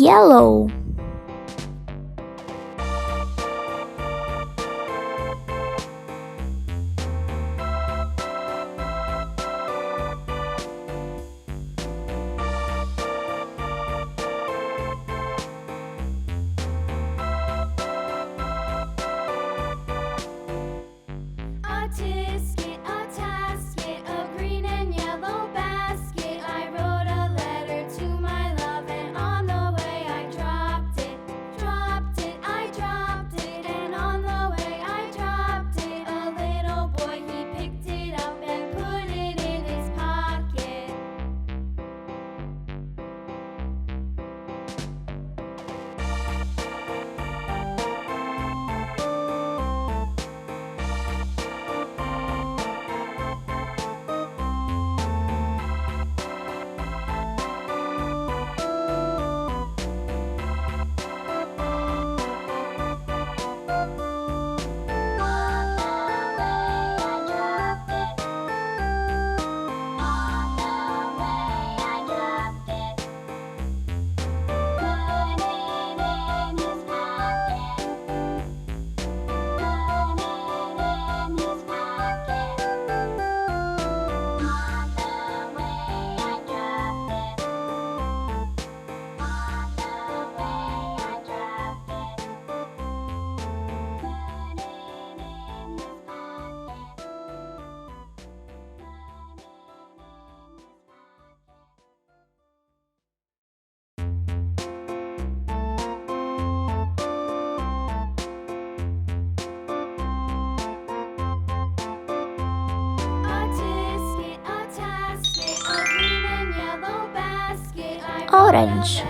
yellow. A tisket, a tasket, a green and yellow basket. I wrote a letter to my love, and on the way I dropped it. Dropped it, I dropped it, and on the way I dropped it. A little boy, he picked it up and put it in his pocket. Orange.